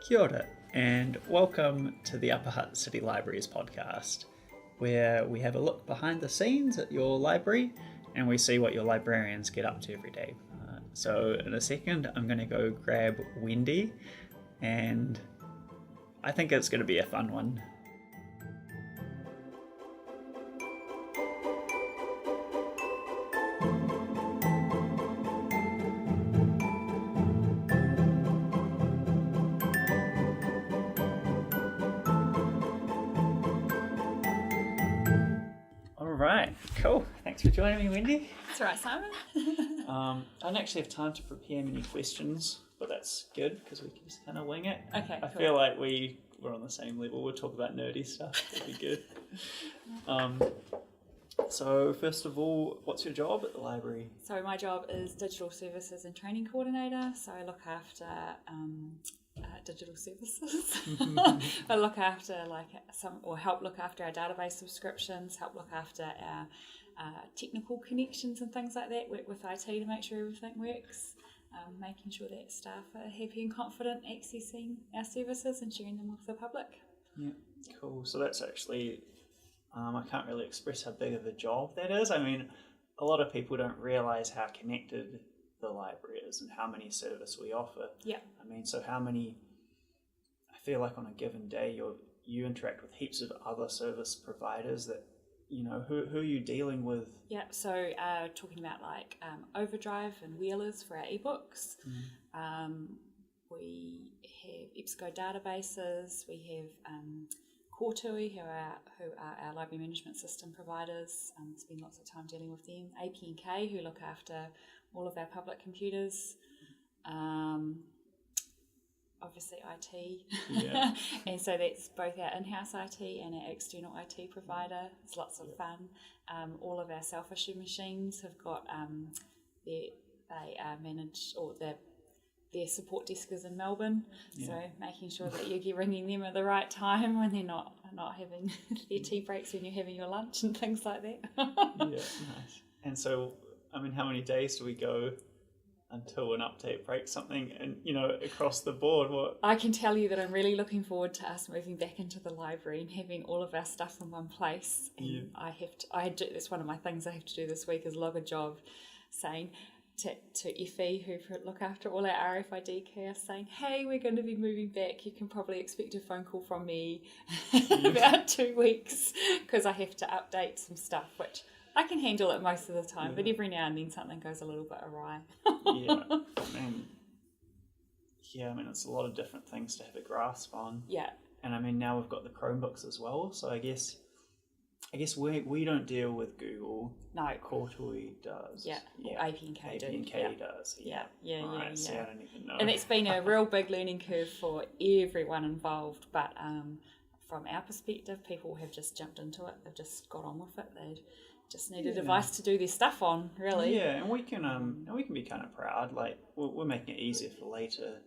Kia ora, and welcome to the Upper Hutt City Libraries podcast, where we have a look behind the scenes at your library and we see what your librarians get up to every day. So in a second, I'm going to go grab Wendy, and I think it's going to be a fun one. Right, cool. Thanks for joining me, Wendy. That's right, Simon. I don't actually have time to prepare many questions, but that's good because we can just kind of wing it. Okay, I feel like we're on the same level. We'll talk about nerdy stuff. That'd be good. So first of all, what's your job at the library? So my job is digital services and training coordinator. So I look after digital services. I look after help look after our database subscriptions, help look after our technical connections and things like that, work with IT to make sure everything works, making sure that staff are happy and confident accessing our services and sharing them with the public. Yeah, cool. So that's actually, I can't really express how big of a job that is. I mean, a lot of people don't realise how connected the library is and how many service we offer. Yeah. I mean, so how many, I feel like on a given day you interact with heaps of other service providers that, you know, who are you dealing with? Yeah, so talking about like Overdrive and Wheelers for our ebooks. We have EBSCO databases, we have Kortui, who are our library management system providers. Spend lots of time dealing with them. AP&K, who look after all of our public computers. Obviously IT. Yeah. And so that's both our in-house IT and our external IT provider. It's lots of fun. All of our self-issue machines have got they are managed, or their support desk is in Melbourne, so making sure that you're ringing them at the right time when they're not having their tea breaks when you're having your lunch and things like that. Yeah, nice. And so, I mean, how many days do we go until an update breaks something, and you know, across the board? What I can tell you that I'm really looking forward to us moving back into the library and having all of our stuff in one place. And that's one of my things I have to do this week, is log a job saying to Effie, who look after all our RFID kiosks, saying, hey, we're going to be moving back, you can probably expect a phone call from me in about 2 weeks, because I have to update some stuff, which I can handle it most of the time, but every now and then something goes a little bit awry. I mean, it's a lot of different things to have a grasp on. Yeah. And I mean, now we've got the Chromebooks as well, so I guess we don't deal with Google. No. Kortui does. Yeah. Or AP&K do. AP&K does. Yeah. See, I don't even know. And it's been a real big learning curve for everyone involved, but from our perspective, people have just jumped into it. They've just got on with it. They just need a device to do their stuff on, really. Yeah, and we can be kind of proud. Like we're making it easier for later.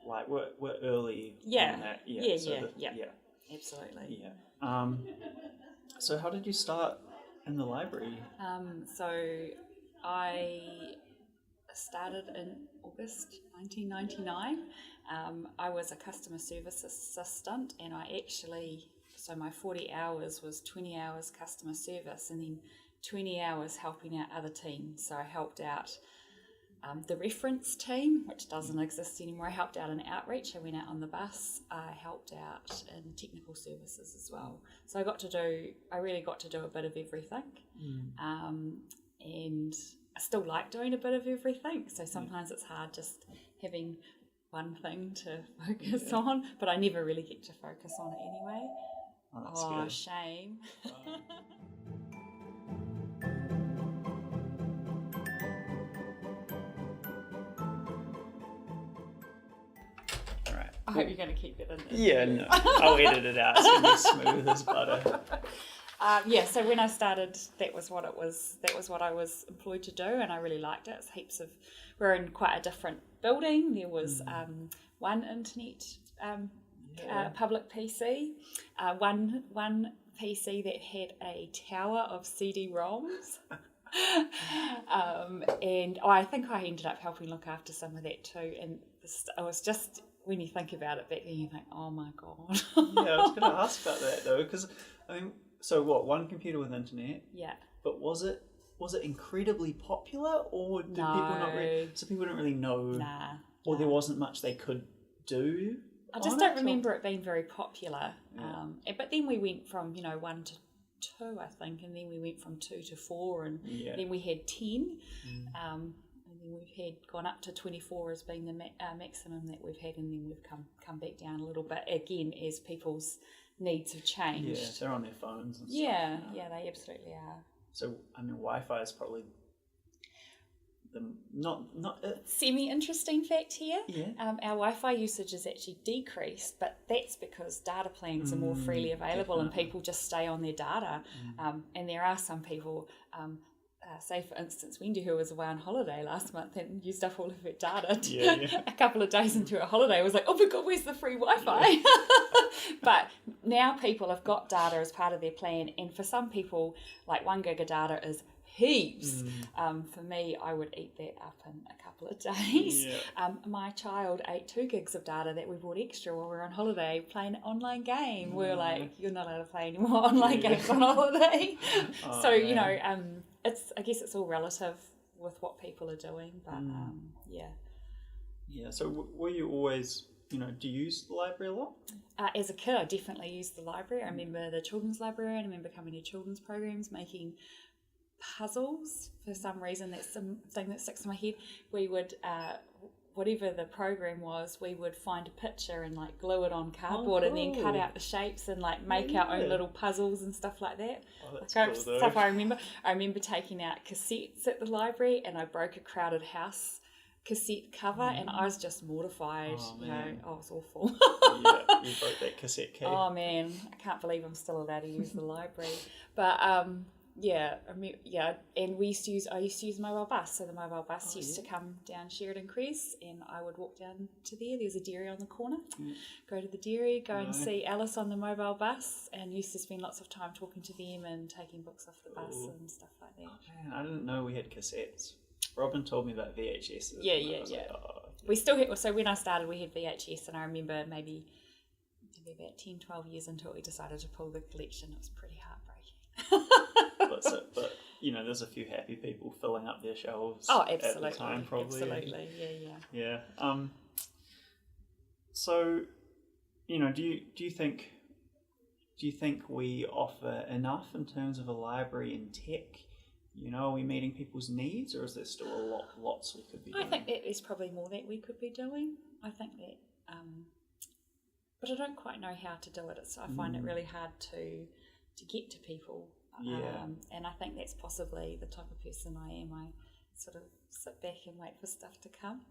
Like we're early. Yeah. On that. Yeah. Absolutely. Yeah. So how did you start in the library? So I started in August 1999. I was a customer service assistant, and so my 40 hours was 20 hours customer service and then 20 hours helping out other teams. So I helped out the reference team, which doesn't exist anymore. I helped out in outreach. I went out on the bus. I helped out in technical services as well. So I really got to do a bit of everything. And I still like doing a bit of everything. So sometimes it's hard just having one thing to focus on, but I never really get to focus on it anyway. Oh, that's good. Shame. I hope you're going to keep it in there. Yeah, no. I'll edit it out. It's going to be smooth as butter. So when I started, that was what I was employed to do, and I really liked it. We're in quite a different building. There was one internet public PC, one PC that had a tower of CD-ROMs. And I think I ended up helping look after some of that too. And it was just when you think about it back then, you think, oh my God. Yeah, I was going to ask about that though, because I mean, so what? One computer with internet? Yeah. But was it incredibly popular, or did people not? So people didn't really know, or there wasn't much they could do. I just don't remember it being very popular. Yeah. But then we went from 1 to 2, I think, and then we went from 2 to 4, and then we had 10. And then we've gone up to 24 as being the maximum that we've had, and then we've come back down a little bit again as people's needs have changed. Yeah, they're on their phones and stuff. Stuff. Yeah, they absolutely are. So I mean, Wi-Fi is probably the not semi-interesting fact here. Yeah. Our Wi-Fi usage is actually decreased, but that's because data plans are more freely available, and people just stay on their data. And there are some people. Say for instance Wendy, who was away on holiday last month and used up all of her data a couple of days into her holiday, was like, oh my God, where's the free Wi-Fi? But now people have got data as part of their plan, and for some people like 1 gig of data is heaps. For me, I would eat that up in a couple of days. My child ate 2 gigs of data that we bought extra while we were on holiday playing an online game. We're like, you're not allowed to play any more online games on holiday. I guess it's all relative with what people are doing, but So were you always, do you use the library a lot? As a kid, I definitely used the library. I remember the children's library, and I remember coming to children's programs, making puzzles. For some reason, that's something that sticks in my head. We would whatever the program was, we would find a picture and like glue it on cardboard and then cut out the shapes and like make our own little puzzles and stuff like that. That's cool, stuff I remember taking out cassettes at the library, and I broke a Crowded House cassette cover, and I was just mortified. I was awful. You broke that cassette key. Oh man, I can't believe I'm still allowed to use the library. But and I used to use the mobile bus. So the mobile bus used to come down Sheridan Crest, and I would walk down to there's a dairy on the corner, go to the dairy, and see Alice on the mobile bus, and used to spend lots of time talking to them and taking books off the bus and stuff like that. Oh, man, I didn't know we had cassettes. Robin told me about VHS. We still had, so when I started we had VHS, and I remember maybe about 10, 12 years into it we decided to pull the collection. It was pretty heartbreaking. But there's a few happy people filling up their shelves. Oh, absolutely. At the time, probably. Absolutely, yeah. So, do you think we offer enough in terms of a library and tech? Are we meeting people's needs, or is there still lots we could be doing? I think that there's probably more that we could be doing. I think that, but I don't quite know how to do it. I find it really hard to get to people. And I think that's possibly the type of person I am. I sort of sit back and wait for stuff to come.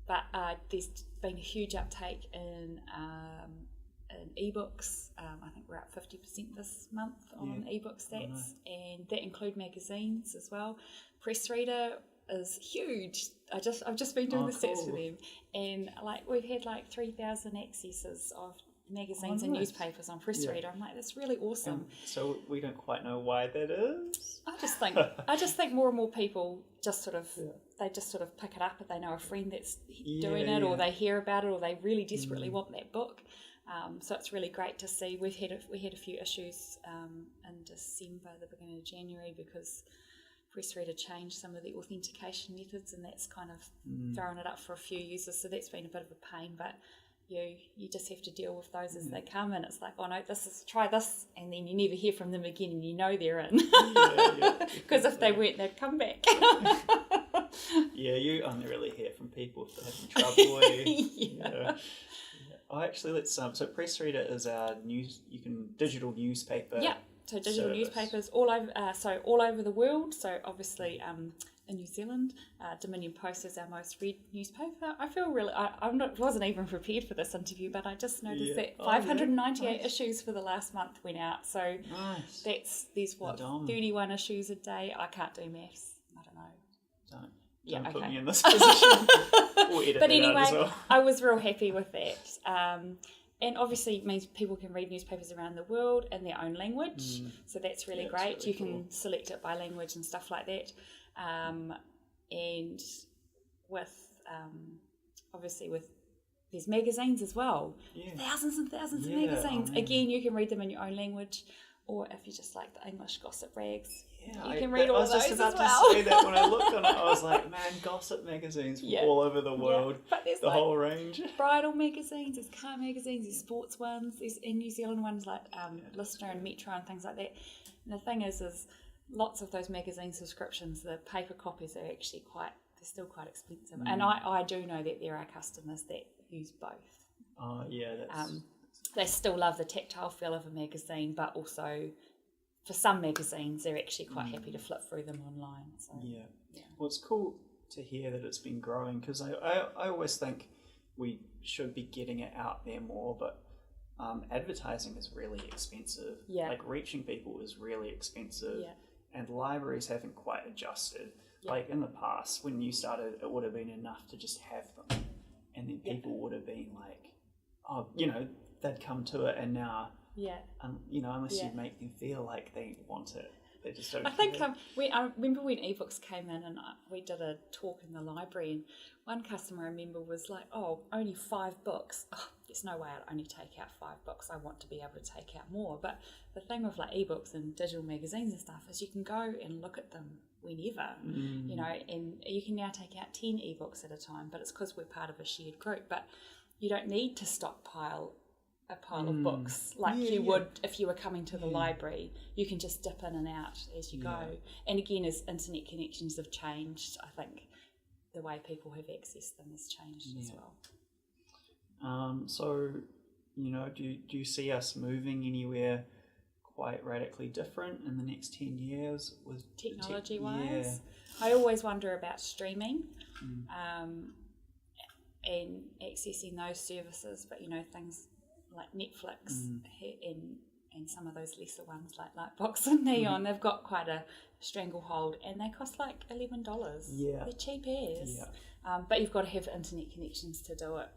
But there's been a huge uptake in ebooks. I think we're up 50% this month on ebook stats, and that include magazines as well. Press Reader is huge. I've just been doing the stats for them, and we've had 3,000 accesses of magazines and newspapers on Press Reader. I'm like, that's really awesome. So we don't quite know why that is. I just think more and more people just sort of they just sort of pick it up if they know a friend that's doing it, or they hear about it, or they really desperately want that book. So it's really great to see. We had a few issues in December, the beginning of January, because Press Reader changed some of the authentication methods, and that's kind of thrown it up for a few users. So that's been a bit of a pain, but you just have to deal with those as they come, and it's like, oh no, try this, and then you never hear from them again, and they're in. Because if they weren't, they'd come back. You only really hear from people if they're having trouble. Oh, actually, let's so Press Reader is our digital newspaper. So digital newspapers all over the world. So obviously in New Zealand, Dominion Post is our most read newspaper. I feel really, wasn't even prepared for this interview, but I just noticed that 598 issues for the last month went out. So there's 31 issues a day. I can't do maths. I don't know. Don't put me in this position. We'll edit but it anyway, out as well. I was real happy with that. And obviously it means people can read newspapers around the world in their own language. So that's really great. You can select it by language and stuff like that. And with obviously with there's magazines as well. Yeah. Thousands and thousands of Yeah, magazines. I mean- Again, you can read them in your own language, or if you just like the English gossip rags, Yeah, you can read all of those I was just as about well. to say that when I looked on it, I was like, man, gossip magazines from Yeah. all over the world, But there's the like whole range. bridal magazines, there's car magazines, there's sports ones, there's in New Zealand ones like Listener and Metro and things like that. And the thing is lots of those magazine subscriptions, the paper copies are actually they're still quite expensive. And I do know that there are customers that use both. Oh, yeah, that's... They still love the tactile feel of a magazine, but also for some magazines, they're actually quite happy to flip through them online. So, yeah. Well, it's cool to hear that it's been growing, because I always think we should be getting it out there more, but advertising is really expensive. Yeah. Like, reaching people is really expensive. Yeah. And libraries haven't quite adjusted. Yeah. Like, in the past, when you started, it would have been enough to just have them. And then people would have been like, oh, they'd come to it, and now, unless you make them feel like they want it, they just don't. I think I remember when ebooks came in, and we did a talk in the library, and one customer I remember was like, "Oh, only 5 books. Oh, there's no way I'd only take out 5 books. I want to be able to take out more." But the thing with like ebooks and digital magazines and stuff is you can go and look at them whenever, and you can now take out 10 ebooks at a time. But it's because we're part of a shared group. But you don't need to stockpile a pile of books like you would if you were coming to the library. You can just dip in and out as you go. And again, as internet connections have changed, I think the way people have accessed them has changed as well. So, do you see us moving anywhere quite radically different in the next 10 years with technology-wise? I always wonder about streaming. And accessing those services, but things like Netflix and some of those lesser ones like Lightbox and Neon, they've got quite a stranglehold, and they cost like $11. Yeah, they're cheap as. But you've got to have internet connections to do it.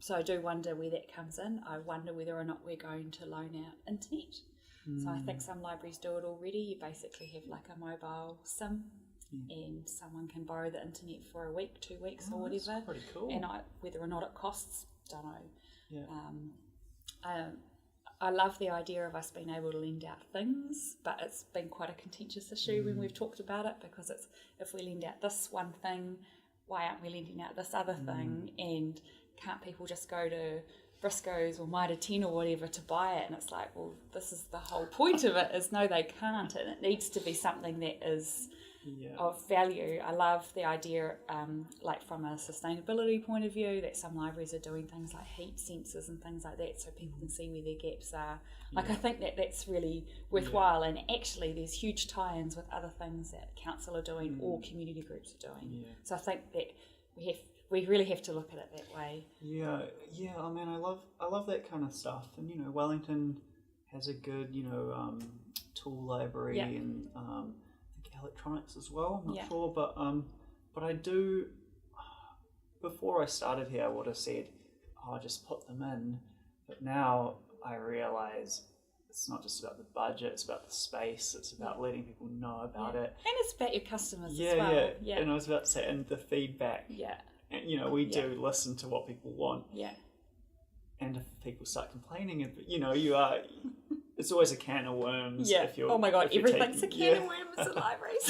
So I do wonder where that comes in. I wonder whether or not we're going to loan out internet. So I think some libraries do it already. You basically have like a mobile SIM. And someone can borrow the internet for a week, 2 weeks, or whatever. That's pretty cool. And whether or not it costs, don't know. I love the idea of us being able to lend out things, but it's been quite a contentious issue when we've talked about it, because it's, if we lend out this one thing, why aren't we lending out this other thing? And can't people just go to Briscoe's or Mitre 10 or whatever to buy it? And it's like, well, this is the whole point of it, is no, they can't, and it needs to be something that is of value. I love the idea, like from a sustainability point of view, that some libraries are doing things like heat sensors and things like that, so people can see where their gaps are. Like, I think that that's really worthwhile, and actually there's huge tie-ins with other things that council are doing or community groups are doing. So I think that we really have to look at it that way. I mean, I love that kind of stuff, and Wellington has a good tool library and electronics as well. I'm not sure, but I do. Before I started here, I would have said, "Oh, just put them in," but now I realise it's not just about the budget; it's about the space. It's about letting people know about it, and it's about your customers as well. Yeah. And I was about to say, and the feedback. And we do listen to what people want. And if people start complaining, you are. It's always a can of worms. If you're, oh my god, everything's a can of worms at libraries.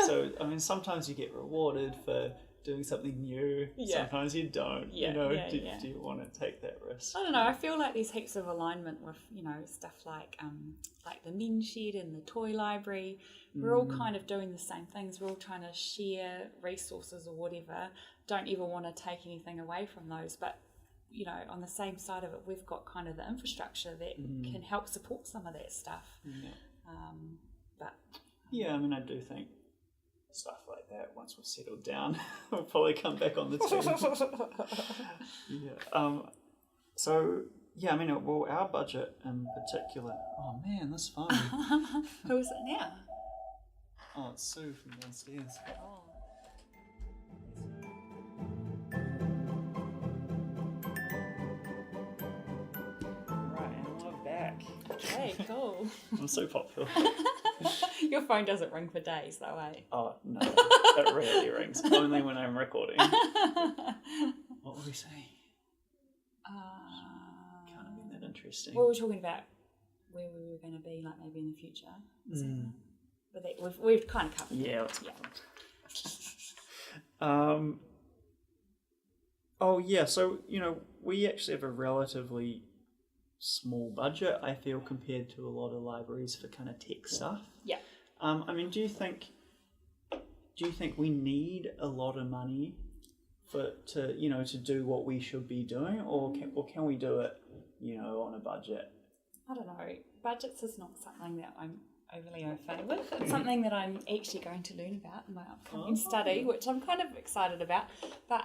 So I mean, sometimes you get rewarded for doing something new. Sometimes you don't. Do you want to take that risk? I don't know. I feel like there's heaps of alignment with stuff like the men's shed and the toy library. We're all kind of doing the same things. We're all trying to share resources or whatever. Don't ever want to take anything away from those, but on the same side of it, we've got kind of the infrastructure that can help support some of that stuff. I mean, I do think stuff like that, once we've settled down, we'll probably come back on the team. So, I mean, well, our budget in particular... Oh, man, this phone. Who is it now? Oh, it's Sue from downstairs. Oh. Okay, cool. I'm so popular. Your phone doesn't ring for days, though, eh? Oh, no. It rarely rings. Only when I'm recording. What were we saying? Can't have been that interesting. Well, we were talking about where we were going to be, like maybe in the future. But we've kind of covered yeah, it. Oh yeah, so we actually have a relatively small budget, I feel, compared to a lot of libraries for kind of tech stuff. Yeah. I mean, do you think we need a lot of money to do what we should be doing, or can we do it, on a budget? I don't know. Budgets is not something that I'm overly au fait with. It's something that I'm actually going to learn about in my upcoming study, which I'm kind of excited about. But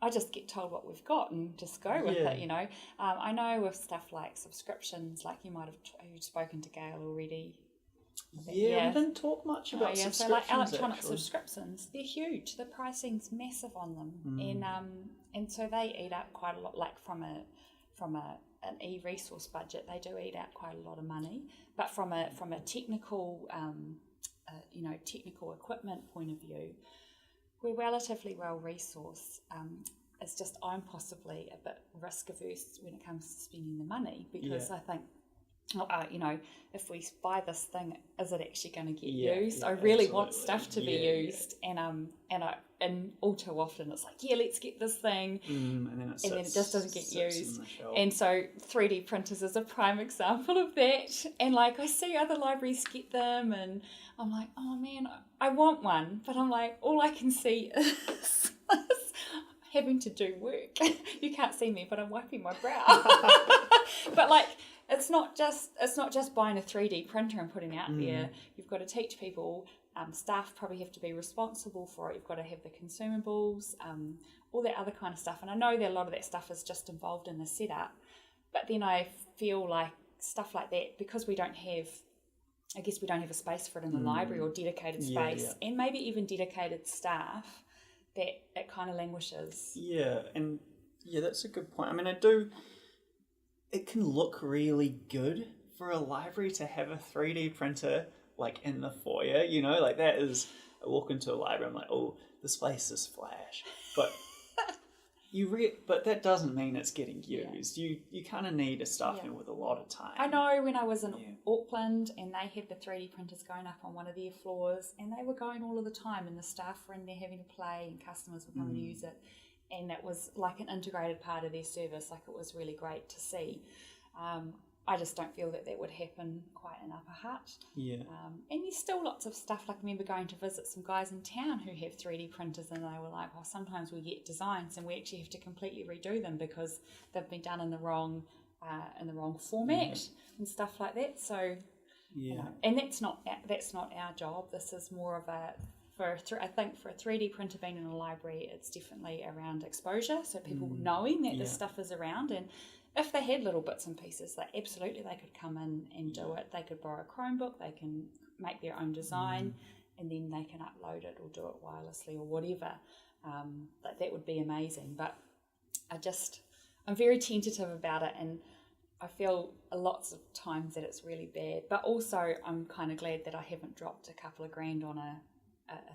I just get told what we've got and just go with it, I know with stuff like subscriptions, like you might have you've spoken to Gail already. We didn't talk much about subscriptions. So like electronic subscriptions, they're huge. The pricing's massive on them, and so they eat up quite a lot. Like from an e-resource budget, they do eat out quite a lot of money. But from a technical, technical equipment point of view, we're relatively well resourced. It's just I'm possibly a bit risk averse when it comes to spending the money, because I think, if we buy this thing, is it actually going to get used? I really want stuff to be used, and all too often it's like, let's get this thing, and then it just doesn't get used. And so 3D printers is a prime example of that. And like I see other libraries get them, and I'm like, oh man, I want one, but I'm like, all I can see is having to do work. You can't see me, but I'm wiping my brow. But like, it's not just buying a 3D printer and putting it out there. You've got to teach people. Staff probably have to be responsible for it. You've got to have the consumables, all that other kind of stuff. And I know that a lot of that stuff is just involved in the setup. But then I feel like stuff like that, because we don't have a space for it in the library, or dedicated space, and maybe even dedicated staff, that it kind of languishes. Yeah, and that's a good point. I mean, it can look really good for a library to have a 3D printer like in the foyer, like that is, I walk into a library, I'm like, oh, this place is flash. But but that doesn't mean it's getting used. You kind of need a staff member with a lot of time. I know when I was in Auckland, and they had the 3D printers going up on one of their floors, and they were going all of the time, and the staff were in there having to play, and customers were coming to use it. And it was like an integrated part of their service. Like, it was really great to see. I just don't feel that would happen quite in Upper Hutt. Yeah. And there's still lots of stuff. Like, I remember going to visit some guys in town who have 3D printers, and they were like, well, sometimes we get designs and we actually have to completely redo them because they've been done in the wrong format and stuff like that. So, and that's not our job. This is more of I think for a 3D printer being in a library, it's definitely around exposure, so people knowing that this stuff is around. And if they had little bits and pieces, they could come in and do it. They could borrow a Chromebook, they can make their own design, and then they can upload it or do it wirelessly or whatever. That would be amazing. But I'm very tentative about it, and I feel lots of times that it's really bad. But also, I'm kind of glad that I haven't dropped a couple of grand on a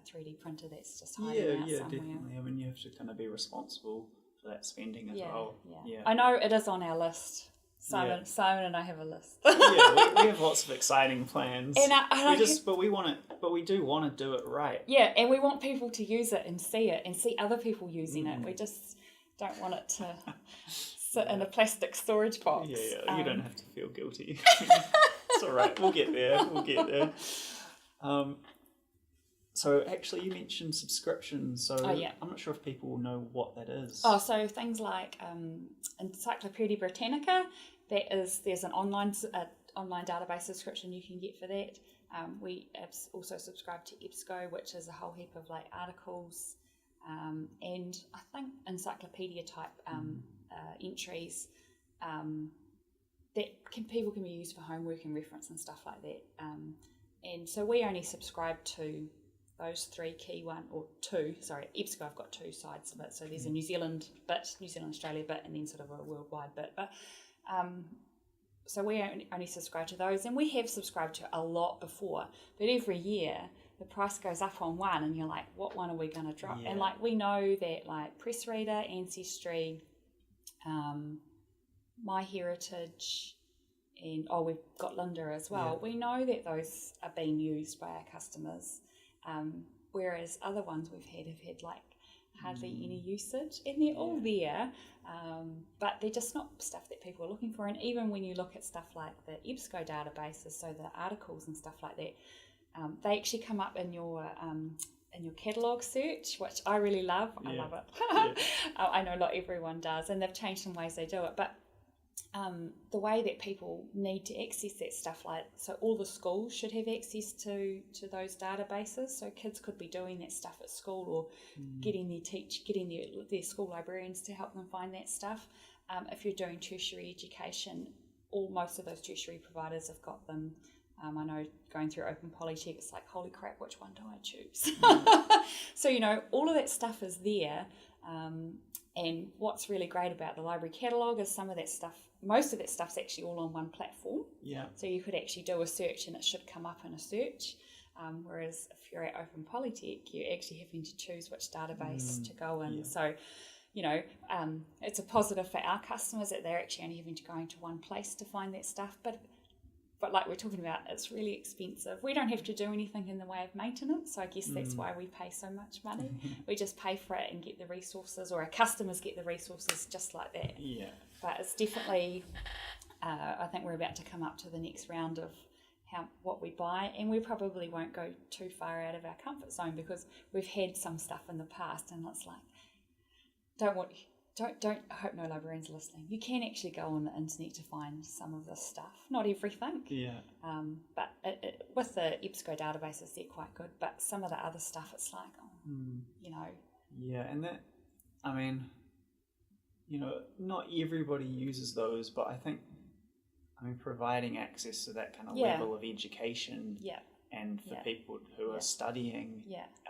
3D printer that's just hiding out somewhere. Definitely. I mean, you have to kind of be responsible for that spending as well. Yeah. I know it is on our list. Simon and I have a list. we have lots of exciting plans. And we do want to do it right. Yeah, and we want people to use it and see other people using it. We just don't want it to sit in a plastic storage box. Yeah, you don't have to feel guilty. It's all right. We'll get there. So actually, you mentioned subscriptions. So I'm not sure if people will know what that is. Oh, so things like Encyclopedia Britannica. There's an online database subscription you can get for that. We also subscribe to EBSCO, which is a whole heap of like articles, and I think encyclopedia type entries that people can be used for homework and reference and stuff like that. And so we only subscribe to those three key EBSCO, I've got two sides of it. So there's a New Zealand bit, New Zealand, Australia bit, and then sort of a worldwide bit. But so we only subscribe to those, and we have subscribed to a lot before. But every year the price goes up on one, and you're like, what one are we going to drop? Yeah. And like we know that like Press Reader, Ancestry, My Heritage, and we've got Linda as well. Yeah. We know that those are being used by our customers, whereas other ones we've have had like hardly any usage, and they're all there, but they're just not stuff that people are looking for. And even when you look at stuff like the EBSCO databases, so the articles and stuff like that, they actually come up in your catalogue search, which I really love. I love it. I know not everyone does, and they've changed some ways they do it, but the way that people need to access that stuff, like, so all the schools should have access to those databases, so kids could be doing that stuff at school, or getting their school librarians to help them find that stuff. If you're doing tertiary education, most of those tertiary providers have got them. I know going through Open Polytech, it's like, holy crap, which one do I choose? So, all of that stuff is there. And what's really great about the library catalogue is most of that stuff's actually all on one platform. Yeah. So you could actually do a search and it should come up in a search. Whereas if you're at Open Polytech, you're actually having to choose which database to go in. Yeah. So, it's a positive for our customers that they're actually only having to go into one place to find that stuff. But like we're talking about, it's really expensive. We don't have to do anything in the way of maintenance, so I guess that's why we pay so much money. We just pay for it and get the resources, or our customers get the resources just like that. Yeah. But it's definitely, I think we're about to come up to the next round of what we buy, and we probably won't go too far out of our comfort zone, because we've had some stuff in the past, and it's like, I hope no librarians are listening. You can actually go on the internet to find some of this stuff. Not everything. Yeah. But with the EBSCO databases, they're quite good. But some of the other stuff, it's like, Yeah, and that, not everybody uses those, but I think, providing access to that kind of level of education. Yeah. And for people who are studying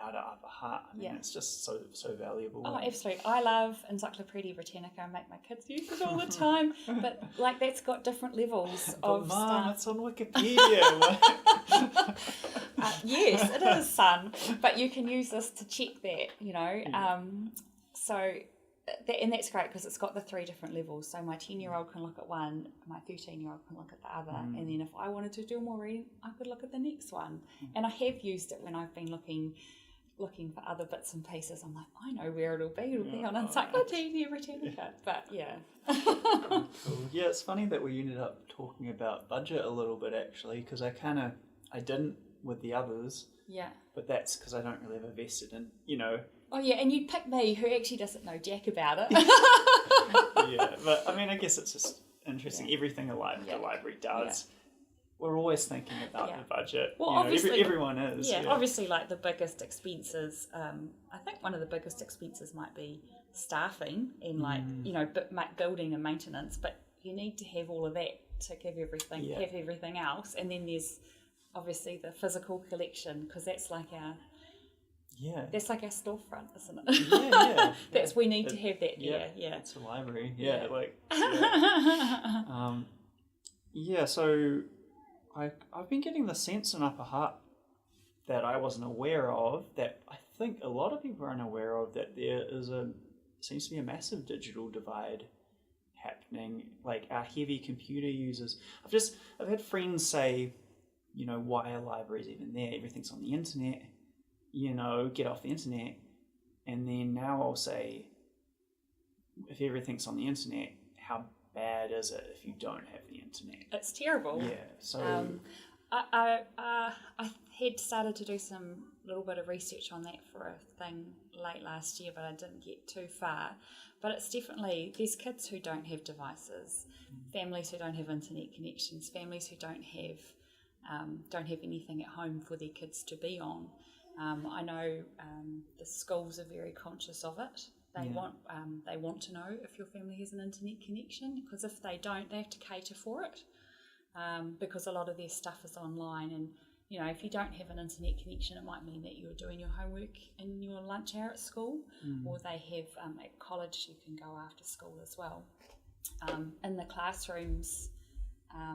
out at Upper Hutt, it's just so valuable. Oh, absolutely. I love Encyclopedia Britannica. I make my kids use it all the time. But, that's got different levels of Mom, it's on Wikipedia. Yes, it is, son. But you can use this to check that, and that's great, because it's got the 3 different levels. So my 10-year-old can look at one, my 13-year-old can look at the other, and then if I wanted to do more reading, I could look at the next one. And I have used it when I've been looking for other bits and pieces. I'm like, I know where it'll be on Encyclopedia Britannica. But Cool. Yeah, it's funny that we ended up talking about budget a little bit, actually, because I didn't with the others. Yeah. But that's because I don't really have a vested in, Oh yeah, and you pick me, who actually doesn't know jack about it. Yeah, but I guess it's just interesting. Yeah. Everything the library does, we're always thinking about the budget. Well, obviously, everyone is. Yeah, obviously, like the biggest expenses. I think one of the biggest expenses might be staffing and building and maintenance. But you need to have all of that to have everything else, and then there's obviously the physical collection, because that's like our. Yeah. That's like our storefront, isn't it? Yeah. We need to have that there. Yeah. It's a library. Yeah. So I've been getting the sense in Upper Hutt that I wasn't aware of, that I think a lot of people are unaware of, that there seems to be a massive digital divide happening. Like our heavy computer users. I've had friends say, why are libraries even there? Everything's on the internet. Get off the internet. And then now I'll say, if everything's on the internet, how bad is it if you don't have the internet? It's terrible. Yeah. So I had started to do some little bit of research on that for a thing late last year, but I didn't get too far. But it's definitely, there's kids who don't have devices, families who don't have internet connections, families who don't have anything at home for their kids to be on. I know the schools are very conscious of it. They want to know if your family has an internet connection, because if they don't, they have to cater for it, because a lot of their stuff is online. And if you don't have an internet connection, it might mean that you're doing your homework in your lunch hour at school, or they have at college you can go after school as well. In the classrooms, I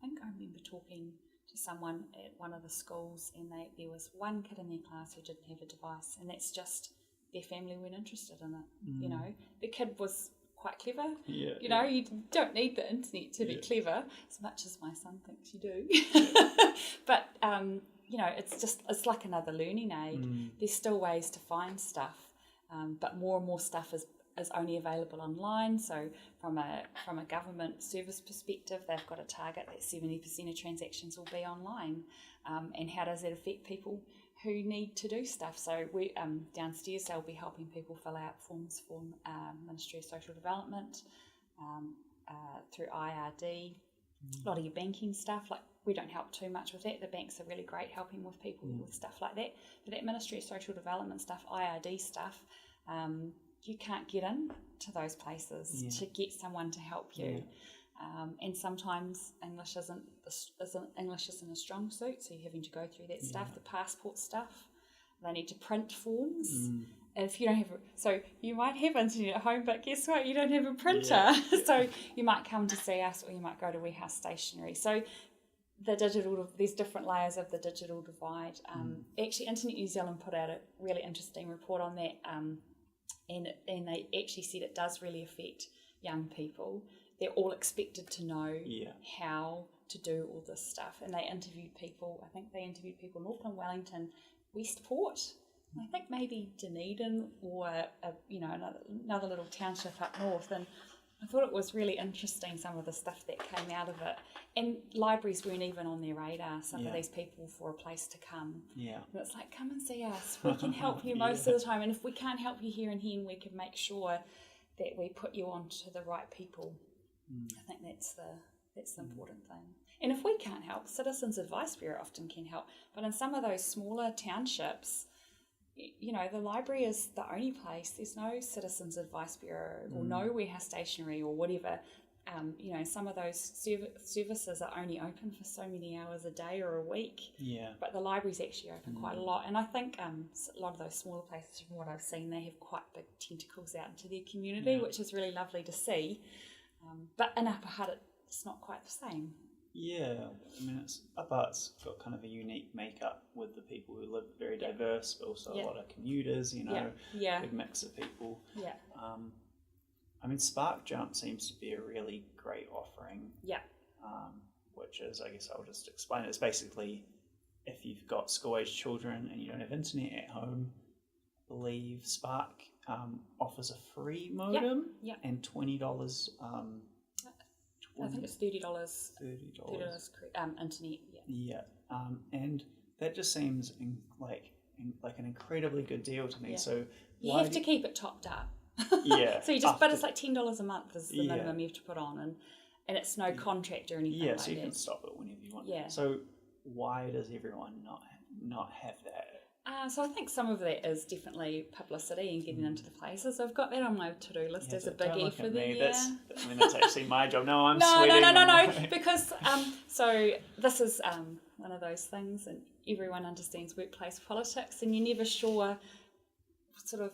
think I remember talking to someone at one of the schools, and there was one kid in their class who didn't have a device, and that's just their family weren't interested in it. You know, the kid was quite clever. You know, you don't need the internet to be clever, as much as my son thinks you do. But you know, it's like another learning aid. There's still ways to find stuff, but more and more stuff is only available online. So from a government service perspective, they've got a target that 70% of transactions will be online. And how does that affect people who need to do stuff? So we downstairs, they'll be helping people fill out forms for Ministry of Social Development, through IRD, a lot of your banking stuff. Like, we don't help too much with that. The banks are really great helping with people with stuff like that. But that Ministry of Social Development stuff, IRD stuff, you can't get in to those places to get someone to help you. And sometimes English isn't a strong suit, so you're having to go through that stuff. The passport stuff, they need to print forms. And if you don't have so you might have internet at home, but guess what? You don't have a printer. So you might come to see us, or you might go to Warehouse Stationery. So there's different layers of the digital divide. Actually, Internet New Zealand put out a really interesting report on that, and they actually said it does really affect young people. They're all expected to know how to do all this stuff. And they interviewed people, I think they interviewed people in Auckland, Wellington, Westport, and I think maybe Dunedin, or another little township up north. And I thought it was really interesting, some of the stuff that came out of it. And libraries weren't even on their radar, some of these people, for a place to come. And it's like, come and see us. We can help you most of the time. And if we can't help you here and here, we can make sure that we put you on to the right people. I think that's the important thing. And if we can't help, Citizens Advice Bureau often can help. But in some of those smaller townships, you know, the library is the only place. There's no Citizens Advice Bureau or no Warehouse Stationery or whatever. You know, some of those services are only open for so many hours a day or a week. But the library's actually open quite a lot. And I think a lot of those smaller places, from what I've seen, they have quite big tentacles out into their community, which is really lovely to see. But in Upper Hutt, it's not quite the same. I mean, Upper Hutt's got kind of a unique makeup with the people who live very diverse, but also a lot of commuters, you know, big mix of people. I mean, Spark Jump seems to be a really great offering. Which is, I guess I'll just explain it. It's basically, if you've got school-aged children and you don't have internet at home, I believe Spark offers a free modem and $20. I think it's $30. $30 internet. And that just seems like an incredibly good deal to me. So you have to keep it topped up. So you but it's like $10 a month is the minimum you have to put on, and it's no contract or anything. Like so you that. can stop it whenever you want. So why does everyone not have that? So I think some of that is definitely publicity and getting into the places. I've got that on my to-do list as a biggie for the year. That's actually my job. No, I'm sweating. No. Because so this is one of those things, and everyone understands workplace politics, and you're never sure sort of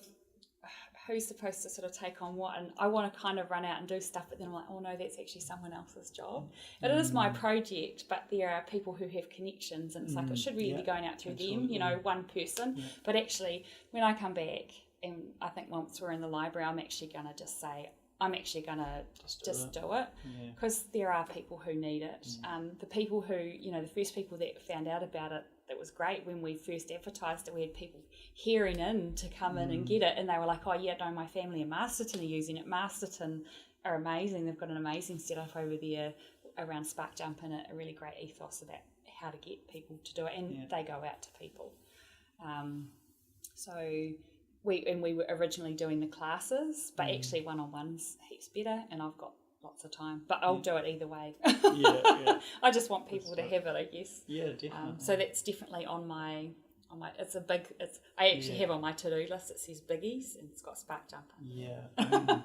who's supposed to sort of take on what, and I want to kind of run out and do stuff, but then I'm like, oh no, that's actually someone else's job. It is my project, but there are people who have connections, and it's like it should really be going out through them, you know, one person. But actually, when I come back, and I think once we're in the library, I'm actually going to just say, I'm actually going to just do it, because there are people who need it. The people who, you know, the first people that found out about it, it was great when we first advertised it. We had people hearing in to come in and get it, and they were like, oh yeah, no, my family in Masterton are using it. Masterton are amazing. They've got an amazing setup over there around Spark Jump, and a really great ethos about how to get people to do it, and they go out to people. So we were originally doing the classes, but actually one-on-one's heaps better, and I've got lots of time, but I'll do it either way. I just want people to have it, I guess. Definitely. So that's definitely on my I actually have on my to-do list, it says biggies, and it's got Spark Jump in.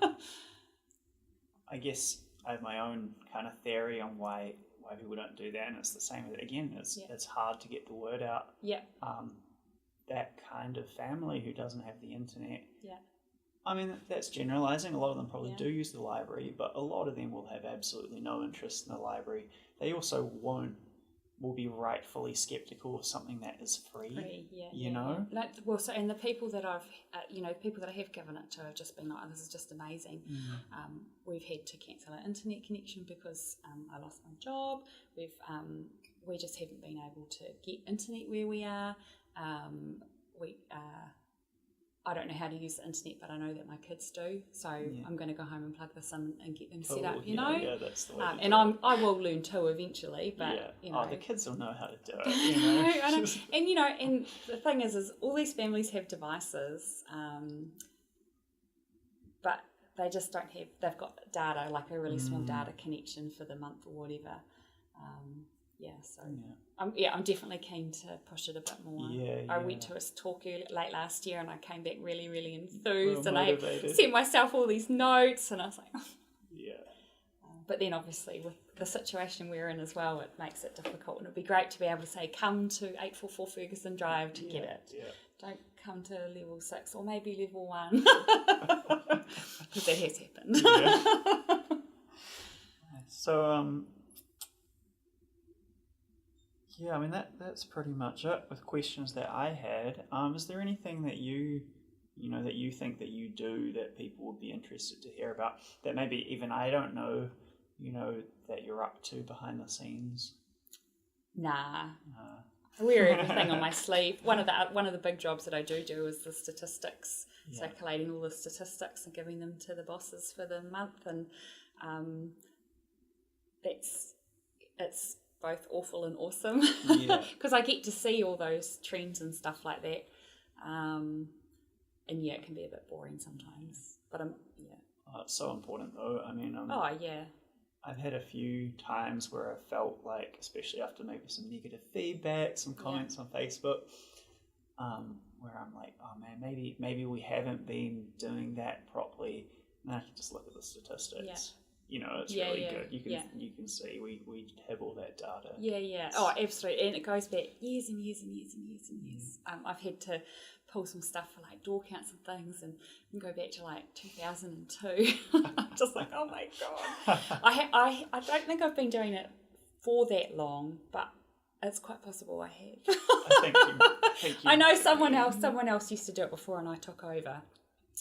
I guess I have my own kind of theory on why people don't do that, and it's the same again, it's hard to get the word out. That kind of family who doesn't have the internet, I mean, that's generalising. A lot of them probably do use the library, but a lot of them will have absolutely no interest in the library. They also won't will be rightfully skeptical of something that is free. You know. Yeah. Like, well, so and the people that I've, people that I have given it to have just been like, oh, this is just amazing. We've had to cancel our internet connection because I lost my job. We just haven't been able to get internet where we are. I don't know how to use the internet, but I know that my kids do. So I'm going to go home and plug this in and get them set up. Yeah, that's the way. And I will learn too eventually. But the kids will know how to do it. I know. And the thing is all these families have devices, but they just don't have. They've got data, like a really small data connection for the month or whatever. I'm definitely keen to push it a bit more. I went to a talk late last year and I came back really, really enthused, and I sent myself all these notes, and I was like, but then obviously with the situation we're in as well, it makes it difficult, and it'd be great to be able to say, come to 844 Ferguson Drive to get it. Don't come to level 6 or maybe level 1, because that has happened. So I mean that's pretty much it with questions that I had. Is there anything that you think that you do that people would be interested to hear about that maybe even I don't know, that you're up to behind the scenes? Nah. I wear everything on my sleeve. One of the big jobs that I do is the statistics, circulating all the statistics and giving them to the bosses for the month, and it's both awful and awesome, because I get to see all those trends and stuff like that, and it can be a bit boring sometimes, but it's so important though. I mean, I've had a few times where I felt like, especially after maybe some negative feedback, some comments on Facebook, where I'm like, oh man, maybe we haven't been doing that properly, and I can just look at the statistics. It's really good. You can see we have all that data. Oh, absolutely. And it goes back years and years and years and years and years. I've had to pull some stuff for like door counts and things, and go back to like 2002. Just like, oh my god. I don't think I've been doing it for that long, but it's quite possible I have. I think you I know someone else used to do it before, and I took over.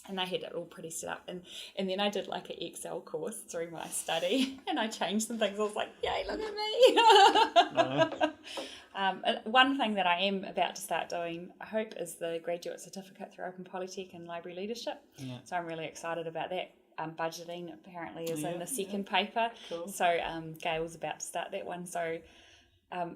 And they had it all pretty set up, and then I did like an Excel course through my study, and I changed some things. I was like, yay, look at me. One thing that I am about to start doing, I hope, is the graduate certificate through Open Polytech in library leadership. So I'm really excited about that. Budgeting apparently is in the second paper. Cool. So Gail's about to start that one, so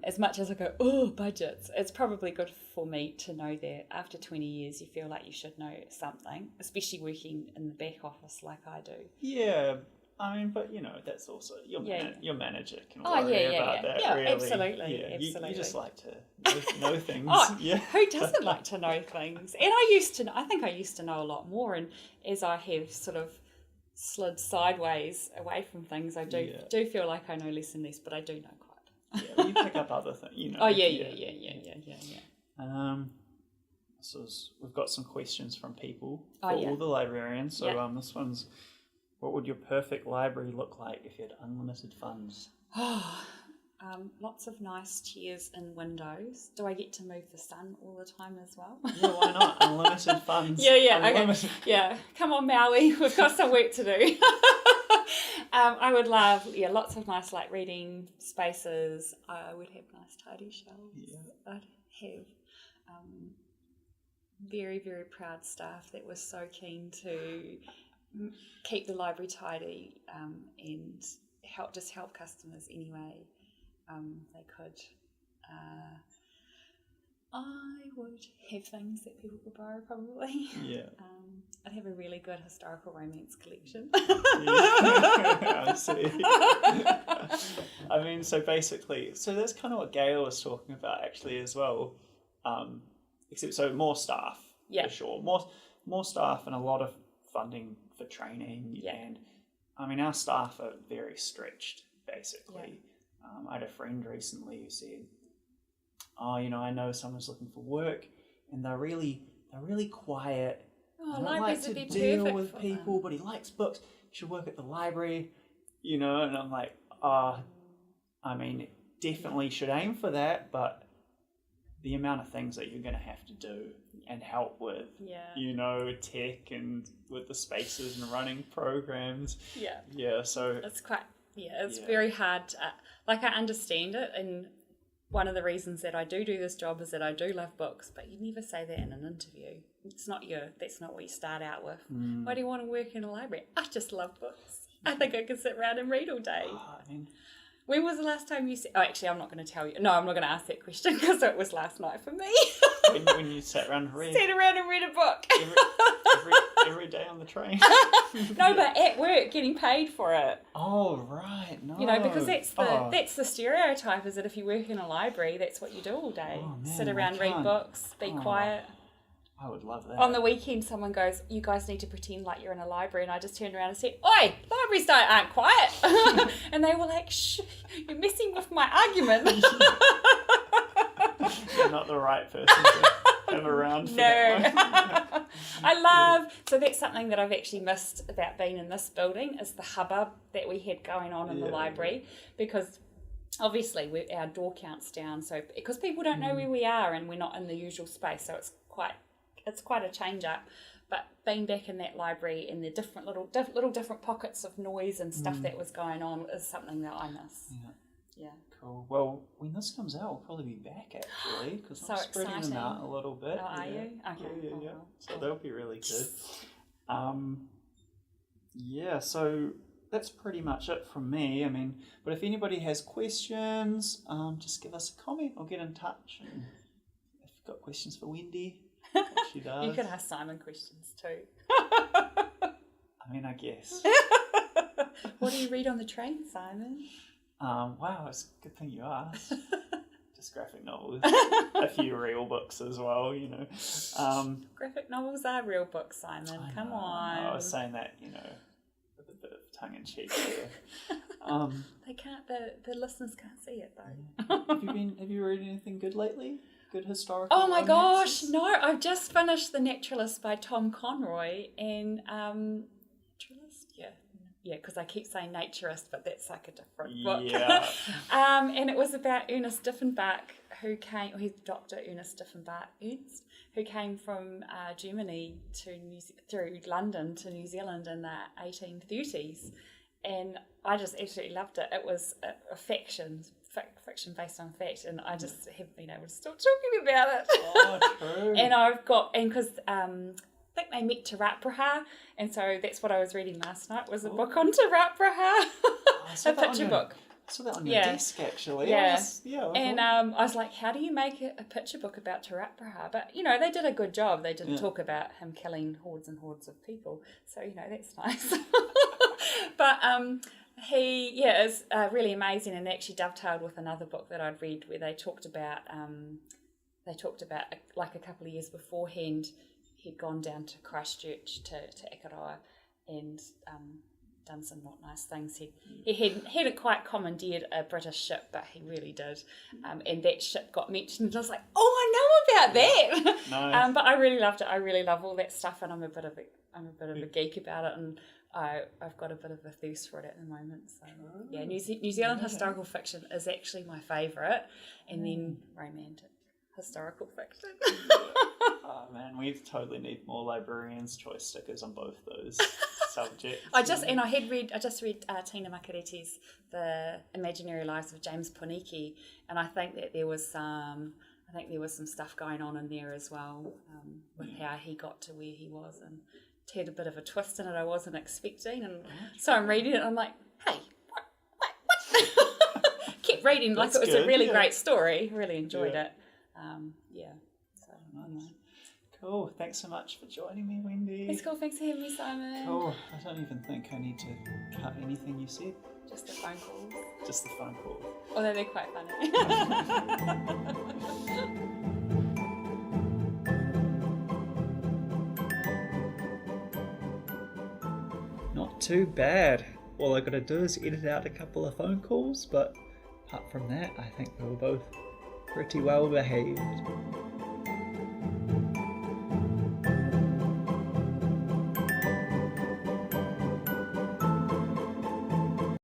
as much as I go, oh, budgets, it's probably good for me to know that after 20 years you feel like you should know something, especially working in the back office like I do. Yeah, I mean, but that's also your manager can worry about that. Yeah, really. absolutely. You just like to know things. Who doesn't like to know things? And I think I used to know a lot more, and as I have sort of slid sideways away from things, I do feel like I know less and less, but I do know quite. You pick up other things, Oh, yeah. So we've got some questions from people for Oh, yeah. all the librarians. So Yeah. this one's, what would your perfect library look like if you had unlimited funds? Lots of nice chairs and windows. Do I get to move the sun all the time as well? Yeah, why not? Unlimited funds. Unlimited. Okay. Yeah, come on, Maui, we've got some work to do. I would love, lots of nice like reading spaces. I would have nice tidy shelves. Yeah. I'd have very, very proud staff that was so keen to keep the library tidy and help customers any way they could. I would have things that people could borrow, probably. Yeah. I'd have a really good historical romance collection. I see. I mean, so that's kind of what Gail was talking about actually as well. Except so more staff, for sure. More staff and a lot of funding for training. Yeah. And I mean, our staff are very stretched, basically. Yeah. I had a friend recently who said, I know someone's looking for work and they're really quiet. Oh, I don't like to deal with people, but he likes books. He should work at the library, and I'm like, I mean, definitely should aim for that, but the amount of things that you're going to have to do and help with, tech and with the spaces and running programs. So it's quite, it's very hard. I understand it, and one of the reasons that I do this job is that I do love books, but you never say that in an interview. That's not what you start out with. Why do you want to work in a library? I just love books. I think I could sit around and read all day. When was the last time you said... Oh, actually, I'm not going to tell you. No, I'm not going to ask that question because it was last night for me. when you sat around and read? Sat around and read a book. Every day on the train? No, but at work, getting paid for it. Oh, right. No. Because that's the stereotype, is that if you work in a library, that's what you do all day. Oh, man, sit around, read books, be quiet. I would love that. On the weekend, someone goes, you guys need to pretend like you're in a library. And I just turned around and said, oi, libraries aren't quiet. And they were like, shh, you're messing with my argument. You're not the right person to have around for that one. So that's something that I've actually missed about being in this building, is the hubbub that we had going on in the library. Because obviously our door count's down, so because people don't know where we are and we're not in the usual space, so it's quite a change up. But being back in that library and the different little different pockets of noise and stuff that was going on is something that I miss. Yeah. Cool. Well, when this comes out, we'll probably be back actually, because I'm spreading them out a little bit. Oh, are you? Okay. Yeah. So that'll be really good. So that's pretty much it from me. But if anybody has questions, just give us a comment or get in touch. And if you've got questions for Wendy, she does. You can ask Simon questions too. I guess. What do you read on the train, Simon? Wow, it's a good thing you asked. Just graphic novels. A few real books as well, Graphic novels are real books, Simon. Come on. I was saying that, with a bit of tongue in cheek there. They can't. The listeners can't see it though. Have you read anything good lately? Good historical? Oh my romances? gosh, no! I've just finished The Naturalist by Tom Conroy, and Naturalist, because I keep saying naturist, but that's like a different book. Yeah. And it was about Ernest Diefenbach, he's Dr. Ernest Diefenbach, who came from Germany through London to New Zealand in the 1830s. And I just absolutely loved it. It was a fiction based on fact, and I just haven't been able to stop talking about it. Oh, true. And because I think they met Tarat Praha, and so that's what I was reading last night, was a book on Tarat Praha, a picture book. I saw that on your desk, actually. Yeah. I was like, how do you make a picture book about Tarat Praha? But, they did a good job. They didn't talk about him killing hordes and hordes of people. So, that's nice. But he is really amazing, and actually dovetailed with another book that I'd read where they talked about like a couple of years beforehand, he'd gone down to Christchurch to Akaroa and done some not nice things. He hadn't quite commandeered a British ship, but he really did. And that ship got mentioned, and I was like, oh, I know about that. Nice. But I really loved it. I really love all that stuff, and I'm a bit of a geek about it, and I've got a bit of a thirst for it at the moment. So New Zealand historical fiction is actually my favourite, and then romantic historical fiction. Oh man, we totally need more librarians' choice stickers on both those subjects. I just read Tina Makareti's The Imaginary Lives of James Poniki, and I think that there was some stuff going on in there as well, with how he got to where he was, and it had a bit of a twist in it I wasn't expecting, and so I'm reading it and I'm like, hey, what? Kept reading like it was a really great story. Really enjoyed it. So nice. Cool. Thanks so much for joining me, Wendy. It's cool. Thanks for having me, Simon. Cool. I don't even think I need to cut anything you said. Just the phone calls. Just the phone call. Although they're quite funny. Not too bad. All I got to do is edit out a couple of phone calls, but apart from that, I think they were both pretty well behaved.